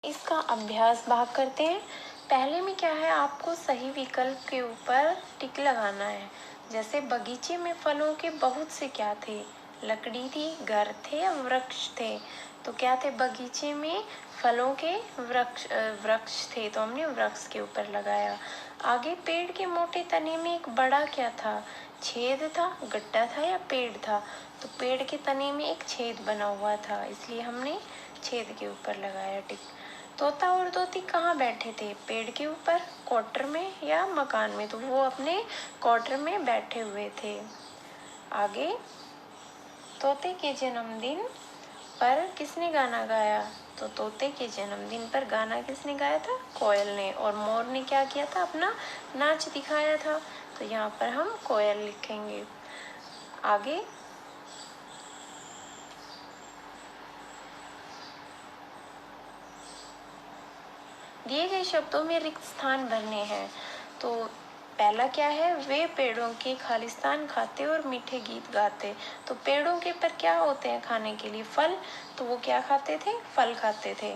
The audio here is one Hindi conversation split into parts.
इसका अभ्यास भाग करते हैं। पहले में क्या है, आपको सही विकल्प के ऊपर टिक लगाना है। जैसे बगीचे में फलों के बहुत से क्या थे, लकड़ी थी, घर थे या वृक्ष थे। तो क्या थे, बगीचे में फलों के वृक्ष थे, तो हमने वृक्ष के ऊपर लगाया। आगे पेड़ के मोटे तने में एक बड़ा क्या था, छेद था, गड्ढा था या पेड़ था। तो पेड़ के तने में एक छेद बना हुआ था, इसलिए हमने छेद के ऊपर लगाया टिक। तोता और तोती कहाँ बैठे थे, पेड़ के ऊपर, क्वार्टर में या मकान में। तो वो अपने क्वार्टर में बैठे हुए थे। आगे, तोते के जन्मदिन पर किसने गाना गाया। तो तोते के जन्मदिन पर गाना किसने गाया था, कोयल ने। और मोर ने क्या किया था, अपना नाच दिखाया था। तो यहाँ पर हम कोयल लिखेंगे। आगे, दिए गए शब्दों में रिक्त स्थान भरने हैं। तो पहला क्या है, वे पेड़ों के खालिस्तान खाते और मीठे गीत गाते। तो पेड़ों के पर क्या होते हैं खाने के लिए, फल। तो वो क्या खाते थे, फल खाते थे।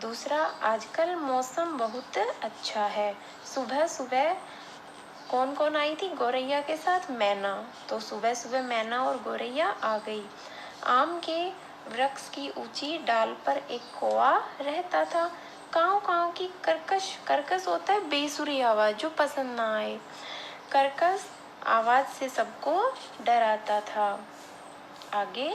दूसरा, आजकल मौसम बहुत अच्छा है। सुबह सुबह कौन कौन आई थी, गौरैया के साथ मैना। तो सुबह सुबह मैना और गौरैया आ गई। आम के वृक्ष की ऊंची डाल पर एक कौआ रहता था। काव काव की कर्कश, कर्कश होता है बेसुरी आवाज जो पसंद ना आए, कर्कश आवाज से सबको डराता था। आगे,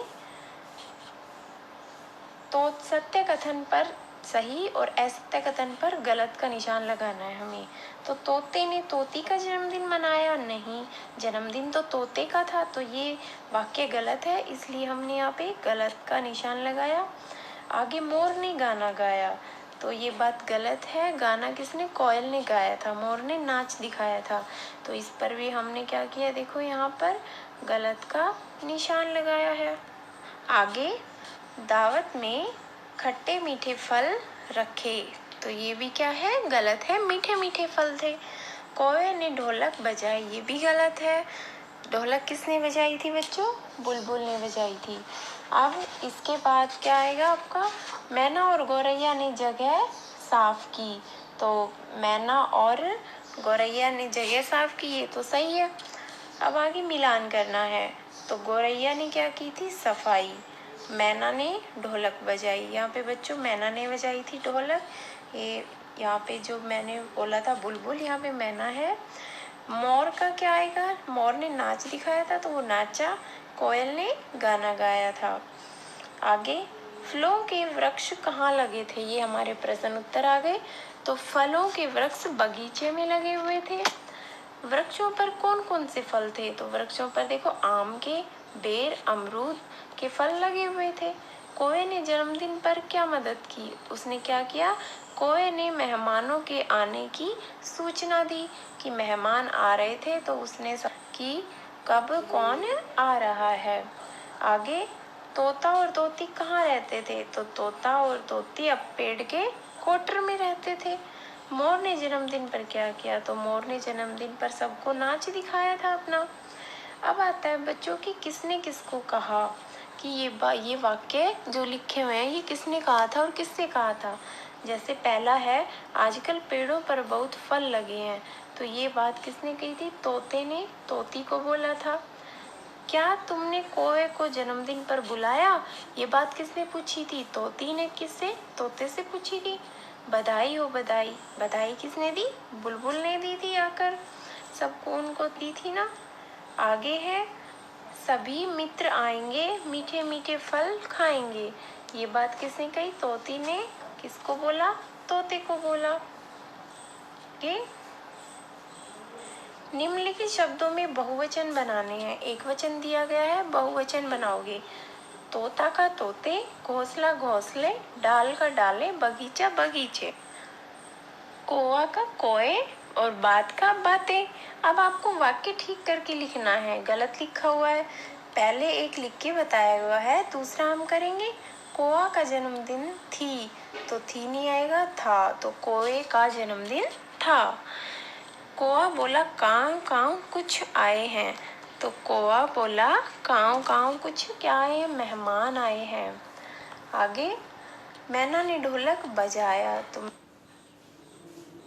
तो सत्य कथन पर सही और असत्य कथन पर गलत का निशान लगाना है हमें। तो तोते ने तोती का जन्मदिन मनाया, नहीं, जन्मदिन तो तोते का था। तो ये वाक्य गलत है, इसलिए हमने यहाँ पे गलत का निशान लगाया। आगे, मोर ने गाना गाया। तो ये बात गलत है, गाना किसने, कोयल ने गाया था, मोर ने नाच दिखाया था। तो इस पर भी हमने क्या किया, देखो यहाँ पर गलत का निशान लगाया है। आगे, दावत में खट्टे मीठे फल रखे। तो ये भी क्या है, गलत है, मीठे मीठे फल थे। कौवे ने ढोलक बजाई, ये भी गलत है। ढोलक किसने बजाई थी बच्चों, बुलबुल ने बजाई थी। अब इसके बाद क्या आएगा आपका, मैना और गौरैया ने जगह साफ की। तो मैना और गौरैया ने जगह साफ की, ये तो सही है। अब आगे मिलान करना है। तो गौरैया ने क्या की थी, सफाई। मैना ने ढोलक बजाई। यहाँ पे बच्चों मैना ने बजाई थी ढोलक। ये यहाँ पे जो मैंने बोला था बुलबुल, यहाँ पे मैना है। मोर का क्या आएगा, मोर ने नाच दिखाया था, तो वो नाचा। कोयल ने गाना गाया था। आगे, फलों के वृक्ष कहाँ लगे थे, ये हमारे प्रश्न उत्तर आ गए। तो फलों के वृक्ष बगीचे में लगे हुए थे। वृक्षों पर कौन कौन से फल थे, तो वृक्षों पर देखो आम के, बेर, अमरूद के फल लगे हुए थे। कौवे ने जन्मदिन पर क्या मदद की, उसने क्या किया, कौवे ने मेहमानों के आने की सूचना दी कि मेहमान आ रहे थे। तो उसने कि कब कौन आ रहा है। आगे, तोता और तोती कहाँ रहते थे, तो तोता और तोती अब पेड़ के क्वार्टर में रहते थे। मोर ने जन्मदिन पर क्या किया, तो मोर ने जन्मदिन पर सबको नाच दिखाया था अपना। अब आता है बच्चों की किसने किसको कहा, कि ये वाक्य जो लिखे हुए हैं ये किसने कहा था और किससे कहा था। जैसे पहला है, आजकल पेड़ों पर बहुत फल लगे हैं। तो ये बात किसने कही थी, तोते ने तोती को बोला था। क्या तुमने कौवे को जन्मदिन पर बुलाया, ये बात किसने पूछी थी, तोती ने किससे, तोते से पूछी थी। बधाई हो बधाई, बधाई किसने दी, बुलबुल ने दी थी आकर, सबको उनको दी थी ना। आगे है, सभी मित्र आएंगे, मीठे मीठे फल खाएंगे। ये बात किसने कही, तोती ने किसको बोला, तोते को बोला। ओके, निम्नलिखित शब्दों में बहुवचन बनाने हैं। एक वचन दिया गया है, बहुवचन बनाओगे। तोता का तोते, घोंसला घोंसले, डाल का डाले, बगीचा बगीचे। कौवा का कोए और बात का बातें। अब आपको वाक्य ठीक करके लिखना है, गलत लिखा हुआ है। पहले एक लिख के बताया हुआ है, दूसरा हम करेंगे। कौवा का जन्मदिन थी, तो थी नहीं आएगा, था। तो कौवे का जन्मदिन था। कौवा बोला काव काव कुछ आए हैं, तो कौवा बोला काव काव कुछ क्या आए हैं, मेहमान आए हैं। आगे, मैना ने ढोलक बजाया तो